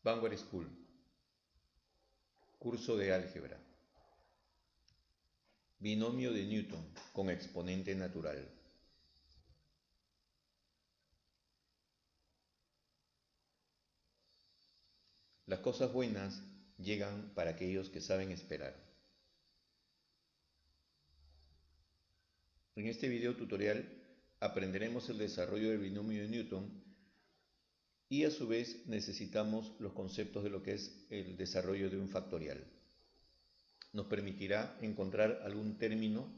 Vanguard School, curso de álgebra, binomio de Newton con exponente natural. Las cosas buenas llegan para aquellos que saben esperar. En este video tutorial aprenderemos el desarrollo del binomio de Newton y a su vez necesitamos los conceptos de lo que es el desarrollo de un factorial. Nos permitirá encontrar algún término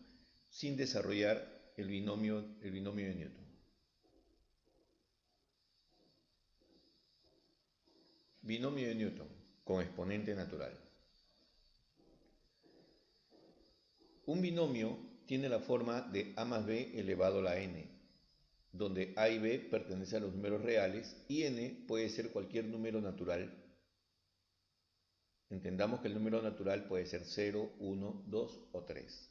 sin desarrollar el binomio de Newton. Binomio de Newton con exponente natural. Un binomio tiene la forma de a más b elevado a la n, donde a y b pertenecen a los números reales y n puede ser cualquier número natural. Entendamos que el número natural puede ser 0, 1, 2 o 3.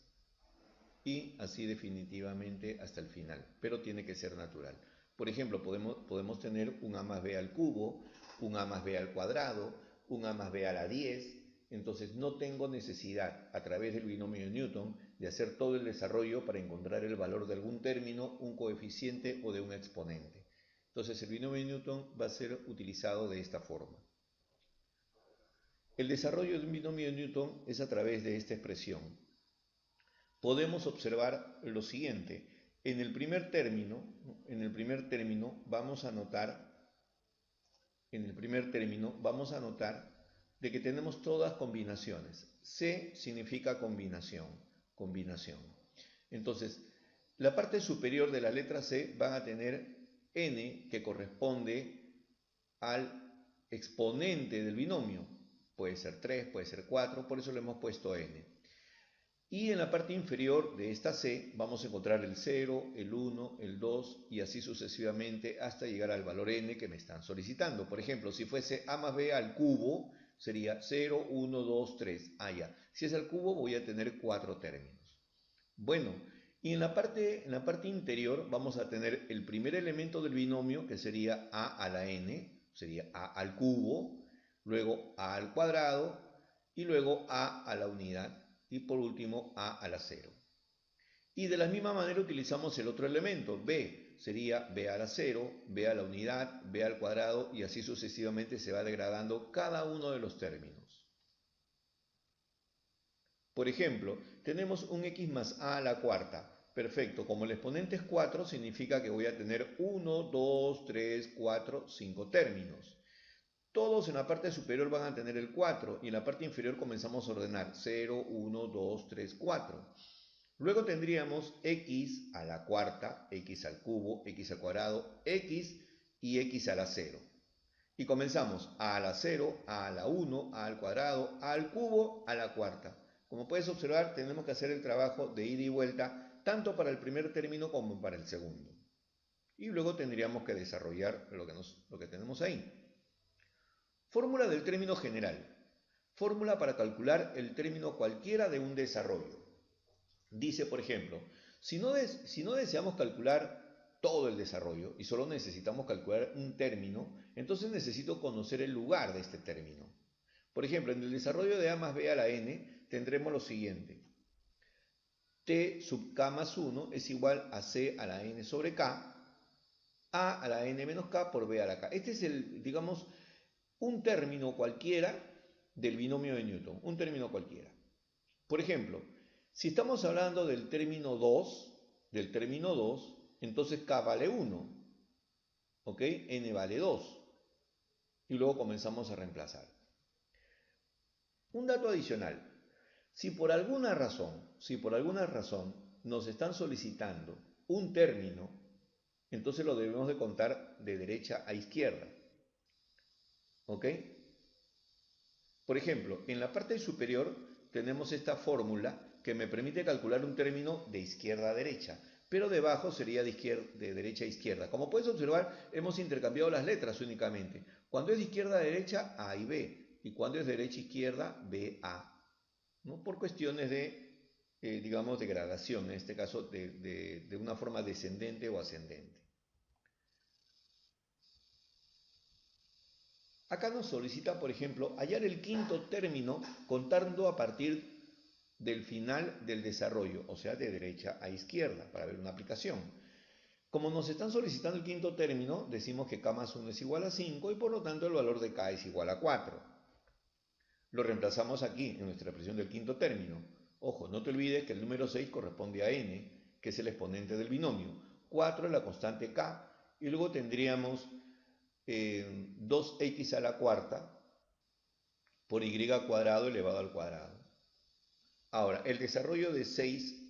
Y así definitivamente hasta el final, pero tiene que ser natural. Por ejemplo, podemos tener un a más b al cubo, un a más b al cuadrado, un a más b a la 10. Entonces no tengo necesidad a través del binomio de Newton de hacer todo el desarrollo para encontrar el valor de algún término, un coeficiente o de un exponente. Entonces el binomio de Newton va a ser utilizado de esta forma. El desarrollo de un binomio de Newton es a través de esta expresión. Podemos observar lo siguiente. En el primer término vamos a notar de que tenemos todas combinaciones. C significa combinación. Entonces, la parte superior de la letra C van a tener n, que corresponde al exponente del binomio. Puede ser 3, puede ser 4, por eso le hemos puesto n. Y en la parte inferior de esta C vamos a encontrar el 0, el 1, el 2 y así sucesivamente hasta llegar al valor n que me están solicitando. Por ejemplo, si fuese a más b al cubo, sería 0, 1, 2, 3. Ah, ya. Si es al cubo voy a tener 4 términos. Bueno, y en la parte interior vamos a tener el primer elemento del binomio, que sería a a la n, sería a al cubo, luego a al cuadrado y luego a la unidad. Y por último a la 0. Y de la misma manera utilizamos el otro elemento, b, sería b a la 0, b a la unidad, b al cuadrado y así sucesivamente se va degradando cada uno de los términos. Por ejemplo, tenemos un x más a la cuarta. Perfecto, como el exponente es 4 significa que voy a tener 1, 2, 3, 4, 5 términos. Todos en la parte superior van a tener el 4 y en la parte inferior comenzamos a ordenar 0, 1, 2, 3, 4. Luego tendríamos x a la cuarta, x al cubo, x al cuadrado, x y x a la 0. Y comenzamos a la 0, a la 1, al cuadrado, al cubo, a la cuarta. Como puedes observar, tenemos que hacer el trabajo de ida y vuelta tanto para el primer término como para el segundo. Y luego tendríamos que desarrollar lo que tenemos ahí. Fórmula del término general. Fórmula para calcular el término cualquiera de un desarrollo. Dice, por ejemplo, si no deseamos calcular todo el desarrollo y solo necesitamos calcular un término, entonces necesito conocer el lugar de este término. Por ejemplo, en el desarrollo de a más b a la n tendremos lo siguiente. T sub k más 1 es igual a c a la n sobre k, a la n menos k por b a la k. Este es digamos, un término cualquiera del binomio de Newton, un término cualquiera. Por ejemplo, si estamos hablando del término 2, entonces k vale 1, ¿ok? N vale 2. Y luego comenzamos a reemplazar. Un dato adicional, si por alguna razón nos están solicitando un término, entonces lo debemos de contar de derecha a izquierda, ¿ok? Por ejemplo, en la parte superior tenemos esta fórmula que me permite calcular un término de izquierda a derecha, pero debajo sería de derecha a izquierda. Como puedes observar, hemos intercambiado las letras únicamente. Cuando es de izquierda a derecha, A y B, y cuando es de derecha a izquierda, B, A, ¿no? Por cuestiones de, digamos, de gradación, en este caso de una forma descendente o ascendente. Acá nos solicita, por ejemplo, hallar el quinto término contando a partir del final del desarrollo, o sea, de derecha a izquierda, para ver una aplicación. Como nos están solicitando el quinto término, decimos que k más 1 es igual a 5 y por lo tanto el valor de k es igual a 4. Lo reemplazamos aquí en nuestra expresión del quinto término. Ojo, no te olvides que el número 6 corresponde a n, que es el exponente del binomio. 4 es la constante k y luego tendríamos 2x a la cuarta por y cuadrado elevado al cuadrado. Ahora, el desarrollo de 6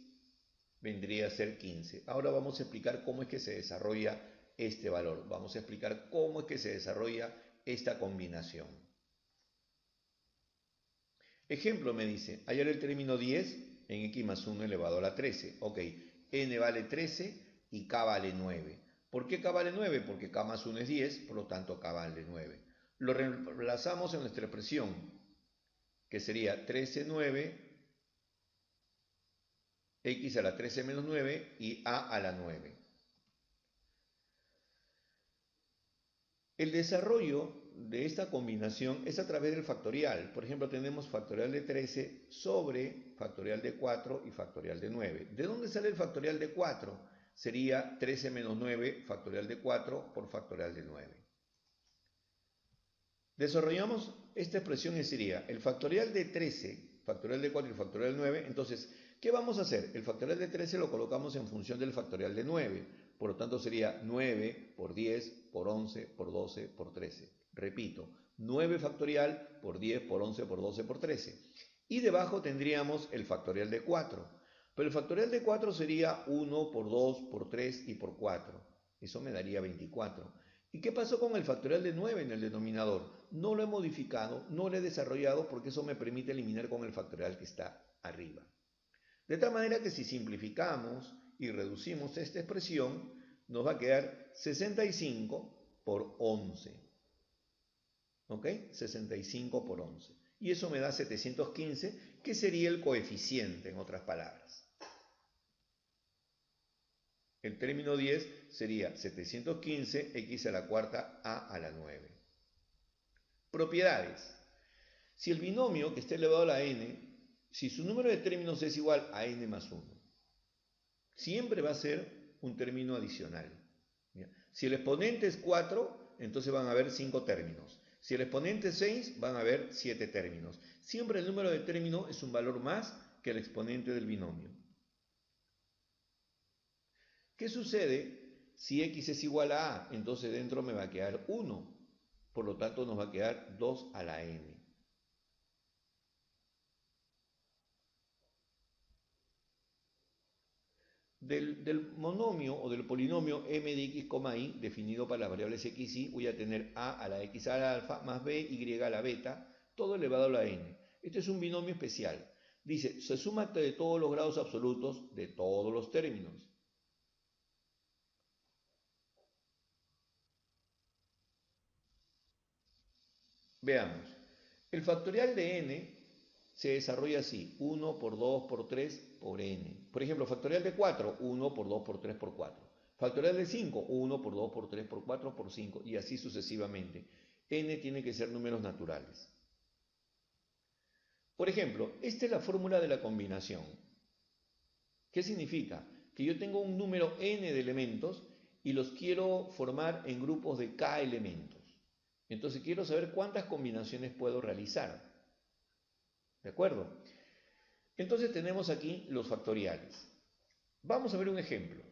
vendría a ser 15. Ahora vamos a explicar cómo es que se desarrolla este valor. Vamos a explicar cómo es que se desarrolla esta combinación. Ejemplo me dice, hallar el término 10 en x más 1 elevado a la 13. Ok, n vale 13 y k vale 9. ¿Por qué k vale 9? Porque k más 1 es 10, por lo tanto k vale 9. Lo reemplazamos en nuestra expresión, que sería 13, 9, x a la 13 menos 9 y a la 9. El desarrollo de esta combinación es a través del factorial. Por ejemplo, tenemos factorial de 13 sobre factorial de 4 y factorial de 9. ¿De dónde sale el factorial de 4? Sería 13 menos 9 factorial de 4 por factorial de 9. Desarrollamos esta expresión y sería el factorial de 13, factorial de 4 y factorial de 9. Entonces, ¿qué vamos a hacer? El factorial de 13 lo colocamos en función del factorial de 9. Por lo tanto, sería 9 por 10 por 11 por 12 por 13. Repito, 9 factorial por 10 por 11 por 12 por 13. Y debajo tendríamos el factorial de 4. Pero el factorial de 4 sería 1 por 2 por 3 y por 4. Eso me daría 24. ¿Y qué pasó con el factorial de 9 en el denominador? No lo he modificado, no lo he desarrollado porque eso me permite eliminar con el factorial que está arriba. De tal manera que si simplificamos y reducimos esta expresión, nos va a quedar 65 por 11. ¿Ok? 65 por 11. Y eso me da 715, que sería el coeficiente, en otras palabras. El término 10 sería 715 x a la cuarta a la 9. Propiedades. Si el binomio que está elevado a la n, si su número de términos es igual a n más 1, siempre va a ser un término adicional. Si el exponente es 4, entonces van a haber 5 términos. Si el exponente es 6, van a haber 7 términos. Siempre el número de términos es un valor más que el exponente del binomio. ¿Qué sucede si x es igual a a? Entonces dentro me va a quedar 1. Por lo tanto nos va a quedar 2 a la n. Del monomio o del polinomio m de x, y, definido para las variables x y, voy a tener a la x a la alfa más b y a la beta, todo elevado a la n. Este es un binomio especial. Dice, se suma de todos los grados absolutos de todos los términos. Veamos. El factorial de n se desarrolla así, 1 por 2 por 3 por n. Por ejemplo, factorial de 4, 1 por 2 por 3 por 4. Factorial de 5, 1 por 2 por 3 por 4 por 5 y así sucesivamente. N tiene que ser números naturales. Por ejemplo, esta es la fórmula de la combinación. ¿Qué significa? Que yo tengo un número n de elementos y los quiero formar en grupos de k elementos. Entonces quiero saber cuántas combinaciones puedo realizar. ¿De acuerdo? Entonces tenemos aquí los factoriales. Vamos a ver un ejemplo.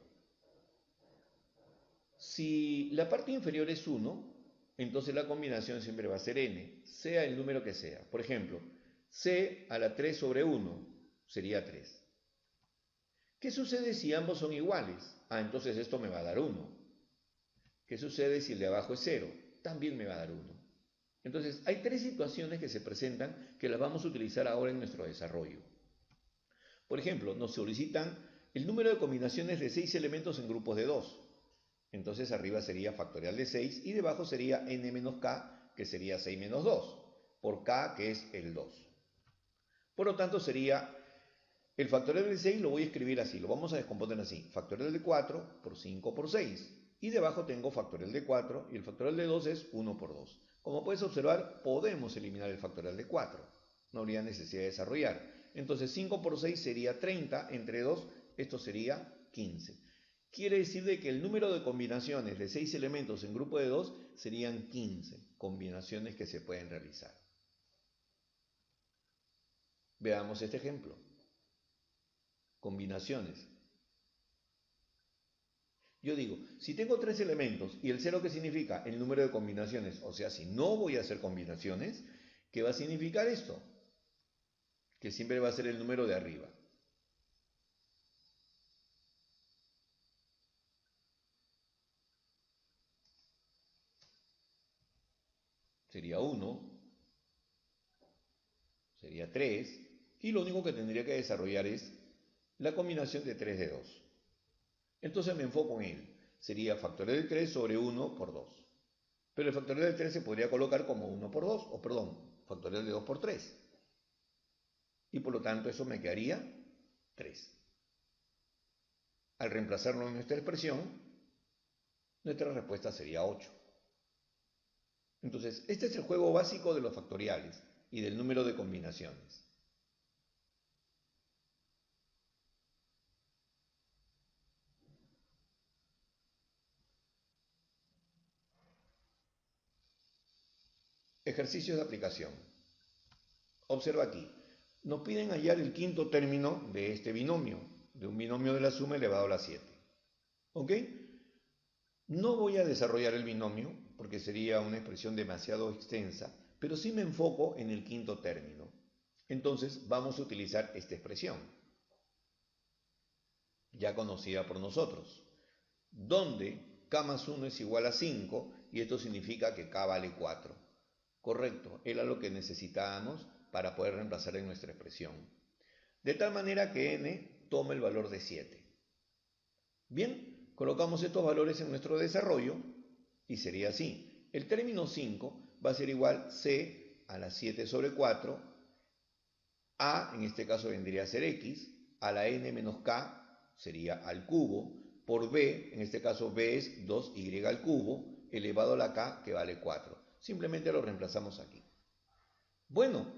Si la parte inferior es 1, entonces la combinación siempre va a ser n, sea el número que sea. Por ejemplo, c a la 3 sobre 1 sería 3. ¿Qué sucede si ambos son iguales? Entonces esto me va a dar 1. ¿Qué sucede si el de abajo es 0? También me va a dar 1. Entonces, hay tres situaciones que se presentan que las vamos a utilizar ahora en nuestro desarrollo. Por ejemplo, nos solicitan el número de combinaciones de 6 elementos en grupos de 2. Entonces arriba sería factorial de 6 y debajo sería n menos k, que sería 6 menos 2, por k, que es el 2. Por lo tanto sería, el factorial de 6 lo voy a escribir así, lo vamos a descomponer así, factorial de 4 por 5 por 6. Y debajo tengo factorial de 4 y el factorial de 2 es 1 por 2. Como puedes observar, podemos eliminar el factorial de 4. No habría necesidad de desarrollar. Entonces 5 por 6 sería 30, entre 2 esto sería 15. Quiere decir de que el número de combinaciones de 6 elementos en grupo de 2 serían 15 combinaciones que se pueden realizar. Veamos este ejemplo. Combinaciones. Yo digo, si tengo 3 elementos y el 0 ¿qué significa? El número de combinaciones. O sea, si no voy a hacer combinaciones, ¿qué va a significar esto? Que siempre va a ser el número de arriba. Sería 1, sería 3, y lo único que tendría que desarrollar es la combinación de 3 de 2. Entonces me enfoco en él. Sería factorial de 3 sobre 1 por 2. Pero el factorial de 3 se podría colocar como 1 por 2, o perdón, factorial de 2 por 3. Y por lo tanto eso me quedaría 3. Al reemplazarlo en nuestra expresión, nuestra respuesta sería 8. Entonces, este es el juego básico de los factoriales y del número de combinaciones. Ejercicios de aplicación. Observa aquí. Nos piden hallar el quinto término de este binomio, de un binomio de la suma elevado a la 7. ¿Ok? No voy a desarrollar el binomio porque sería una expresión demasiado extensa, pero sí me enfoco en el quinto término. Entonces vamos a utilizar esta expresión, ya conocida por nosotros, donde k más 1 es igual a 5 y esto significa que k vale 4. Correcto, era lo que necesitábamos para poder reemplazar en nuestra expresión. De tal manera que n toma el valor de 7. Bien, colocamos estos valores en nuestro desarrollo y sería así. El término 5 va a ser igual c a la 7 sobre 4, a en este caso vendría a ser x, a la n menos k sería al cubo, por b, en este caso b es 2y al cubo, elevado a la k que vale 4. Simplemente lo reemplazamos aquí. Bueno,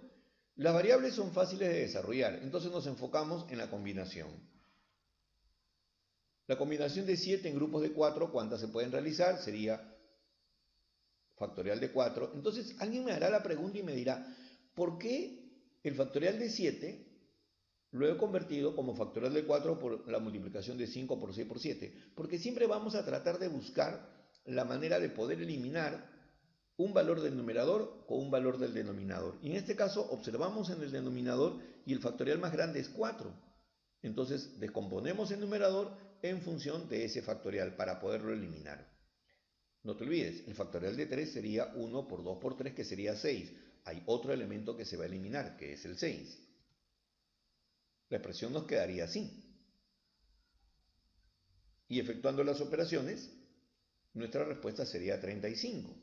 las variables son fáciles de desarrollar, entonces nos enfocamos en la combinación. La combinación de 7 en grupos de 4, ¿cuántas se pueden realizar? Sería factorial de 4. Entonces alguien me hará la pregunta y me dirá, ¿por qué el factorial de 7 lo he convertido como factorial de 4 por la multiplicación de 5 por 6 por 7? Porque siempre vamos a tratar de buscar la manera de poder eliminar un valor del numerador con un valor del denominador. Y en este caso observamos en el denominador y el factorial más grande es 4. Entonces descomponemos el numerador en función de ese factorial para poderlo eliminar. No te olvides, el factorial de 3 sería 1 por 2 por 3, que sería 6. Hay otro elemento que se va a eliminar, que es el 6. La expresión nos quedaría así. Y efectuando las operaciones, nuestra respuesta sería 35.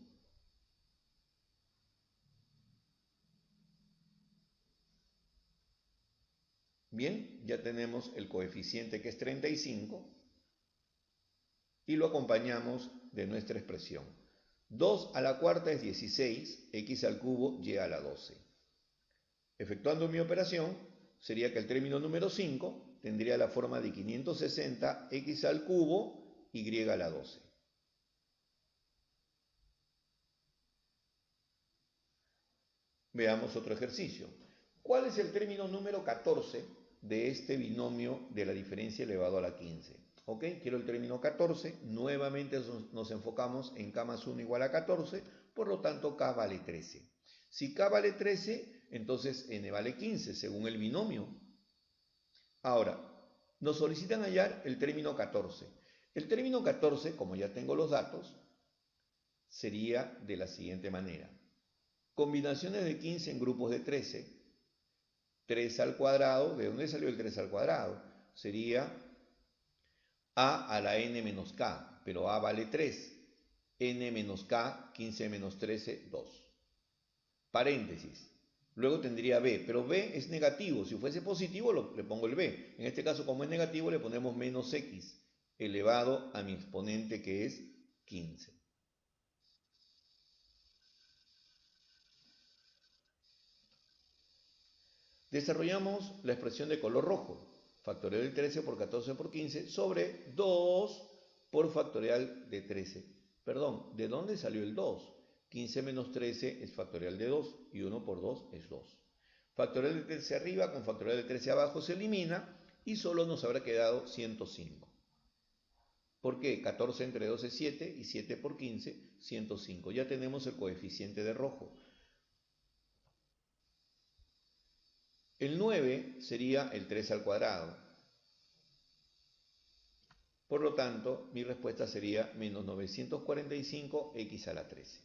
Bien, ya tenemos el coeficiente que es 35 y lo acompañamos de nuestra expresión. 2 a la cuarta es 16, x al cubo, y a la 12. Efectuando mi operación, sería que el término número 5 tendría la forma de 560 x al cubo y a la 12. Veamos otro ejercicio. ¿Cuál es el término número 14 de este binomio de la diferencia elevado a la 15? Ok, quiero el término 14. Nuevamente nos enfocamos en k más 1 igual a 14, por lo tanto k vale 13. Si k vale 13, entonces n vale 15, según el binomio. Ahora, nos solicitan hallar el término 14. El término 14, como ya tengo los datos, sería de la siguiente manera. Combinaciones de 15 en grupos de 13. 3 al cuadrado, ¿de dónde salió el 3 al cuadrado? Sería a la n menos k, pero a vale 3. N menos k, 15 menos 13, 2. Paréntesis. Luego tendría b, pero b es negativo. Si fuese positivo, le pongo el b. En este caso, como es negativo, le ponemos menos x elevado a mi exponente que es 15. Desarrollamos la expresión de color rojo. Factorial de 13 por 14 por 15 sobre 2 por factorial de 13. Perdón, ¿de dónde salió el 2? 15 menos 13 es factorial de 2 y 1 por 2 es 2. Factorial de 13 arriba con factorial de 13 abajo se elimina y solo nos habrá quedado 105. ¿Por qué? 14 entre 2 es 7 y 7 por 15, 105. Ya tenemos el coeficiente de rojo. El 9 sería el 3 al cuadrado. Por lo tanto, mi respuesta sería menos 945x a la 13.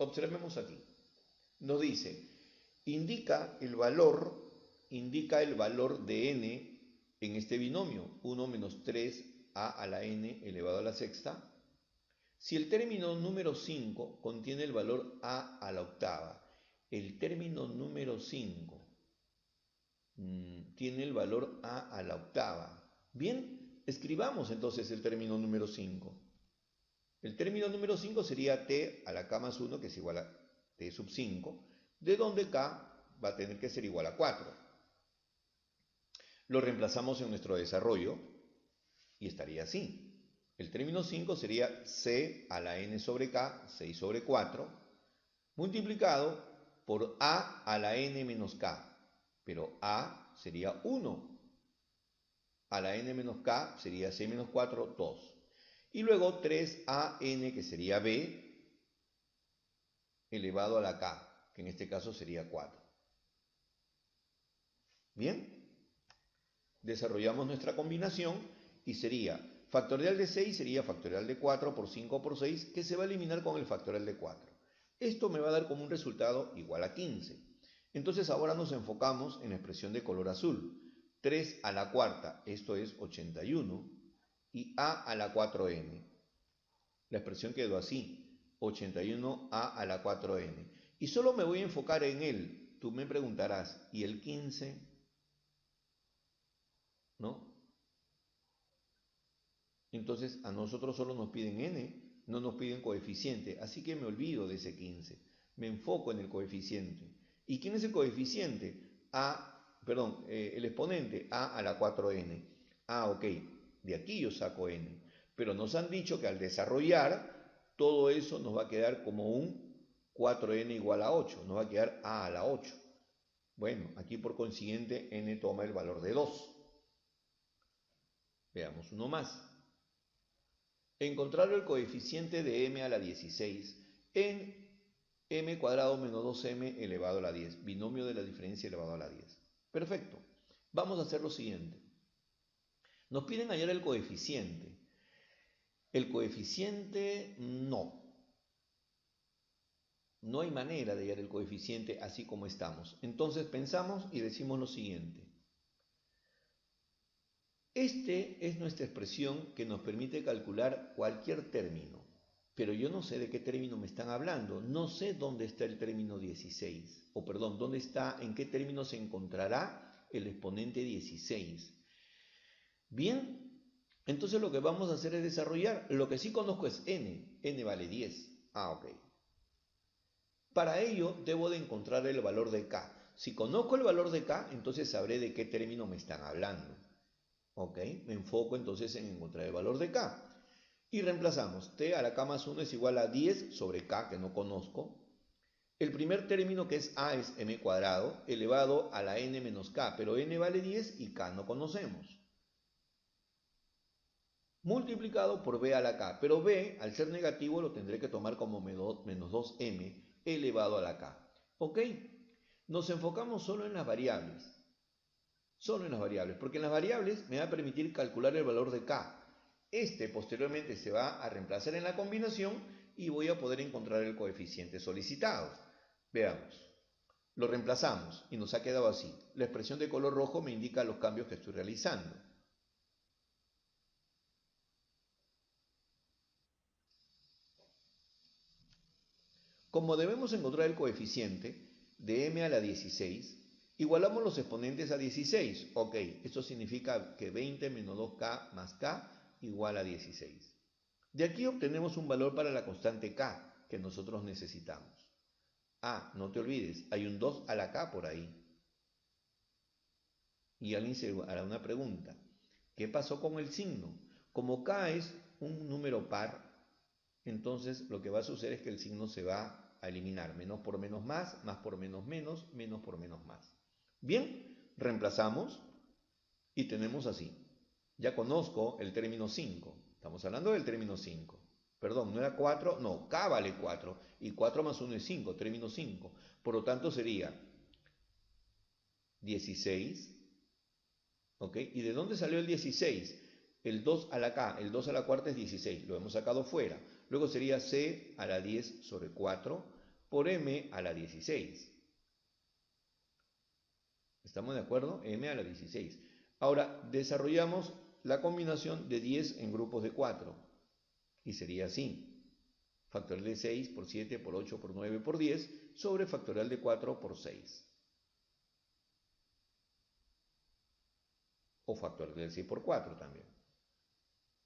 Observemos aquí. Nos dice, indica el valor de n en este binomio, 1 menos 3a a la n elevado a la sexta. Si el término número 5 contiene el valor a a la octava, el término número 5 tiene el valor a la octava. Bien, escribamos entonces el término número 5. El término número 5 sería t a la k más 1, que es igual a t sub 5, de donde k va a tener que ser igual a 4. Lo reemplazamos en nuestro desarrollo y estaría así. El término 5 sería c a la n sobre k, 6 sobre 4, multiplicado por a la n menos k. Pero a sería 1. A la n menos k sería 6 menos 4, 2. Y luego 3an, que sería b, elevado a la k, que en este caso sería 4. Bien, desarrollamos nuestra combinación y sería factorial de 6 sería factorial de 4 por 5 por 6, que se va a eliminar con el factorial de 4. Esto me va a dar como un resultado igual a 15. Entonces ahora nos enfocamos en la expresión de color azul. 3 a la cuarta, esto es 81, y a la 4n. La expresión quedó así, 81a a la 4n. Y solo me voy a enfocar en él. Tú me preguntarás, ¿y el 15? ¿No? Entonces a nosotros solo nos piden n, no nos piden coeficiente, así que me olvido de ese 15. Me enfoco en el coeficiente. ¿Y quién es el coeficiente? El exponente a la 4n. Ok, de aquí yo saco n. Pero nos han dicho que al desarrollar, todo eso nos va a quedar como un 4n igual a 8. Nos va a quedar a la 8. Bueno, aquí por consiguiente n toma el valor de 2. Veamos uno más. Encontrar el coeficiente de m a la 16 en m cuadrado menos 2m elevado a la 10. Binomio de la diferencia elevado a la 10. Perfecto. Vamos a hacer lo siguiente. Nos piden hallar el coeficiente. El coeficiente no. No hay manera de hallar el coeficiente así como estamos. Entonces pensamos y decimos lo siguiente. Este es nuestra expresión que nos permite calcular cualquier término, pero yo no sé de qué término me están hablando, no sé dónde está el término 16, o perdón, en qué término se encontrará el exponente 16. Bien, entonces lo que vamos a hacer es desarrollar, lo que sí conozco es n vale 10, ok. Para ello debo de encontrar el valor de k. Si conozco el valor de k, entonces sabré de qué término me están hablando. Ok, me enfoco entonces en encontrar el valor de k. Y reemplazamos, t a la k más 1 es igual a 10 sobre k, que no conozco. El primer término que es a es m cuadrado, elevado a la n menos k, pero n vale 10 y k no conocemos. Multiplicado por b a la k, pero b, al ser negativo, lo tendré que tomar como menos 2m elevado a la k. Ok, nos enfocamos solo en las variables. Porque en las variables me va a permitir calcular el valor de k. Este posteriormente se va a reemplazar en la combinación y voy a poder encontrar el coeficiente solicitado. Veamos. Lo reemplazamos y nos ha quedado así. La expresión de color rojo me indica los cambios que estoy realizando. Como debemos encontrar el coeficiente de m a la 16, igualamos los exponentes a 16. Ok, esto significa que 20 menos 2k más k igual a 16. De aquí obtenemos un valor para la constante k que nosotros necesitamos. Ah, no te olvides, hay un 2 a la k por ahí. Y alguien se hará una pregunta. ¿Qué pasó con el signo? Como k es un número par, entonces lo que va a suceder es que el signo se va a eliminar. Menos por menos más por menos menos, menos por menos más. Bien, reemplazamos y tenemos así. Ya conozco el término 5. Estamos hablando del término 5. Perdón, no era 4, no, k vale 4. Y 4 más 1 es 5, término 5. Por lo tanto sería 16. ¿Ok? ¿Y de dónde salió el 16? El 2 a la k, el 2 a la cuarta es 16. Lo hemos sacado fuera. Luego sería c a la 10 sobre 4 por m a la 16. ¿Estamos de acuerdo? M a la 16. Ahora desarrollamos la combinación de 10 en grupos de 4. Y sería así. Factorial de 6 por 7 por 8 por 9 por 10 sobre factorial de 4 por 6. O factorial de 6 por 4 también.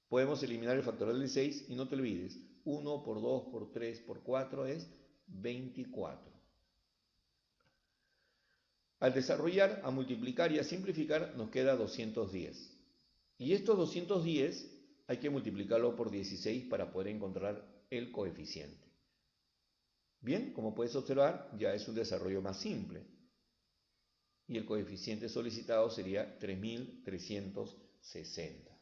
Podemos eliminar el factorial de 6 y no te olvides, 1 por 2 por 3 por 4 es 24. Al desarrollar, a multiplicar y a simplificar nos queda 210. Y estos 210 hay que multiplicarlo por 16 para poder encontrar el coeficiente. Bien, como puedes observar, ya es un desarrollo más simple. Y el coeficiente solicitado sería 3360.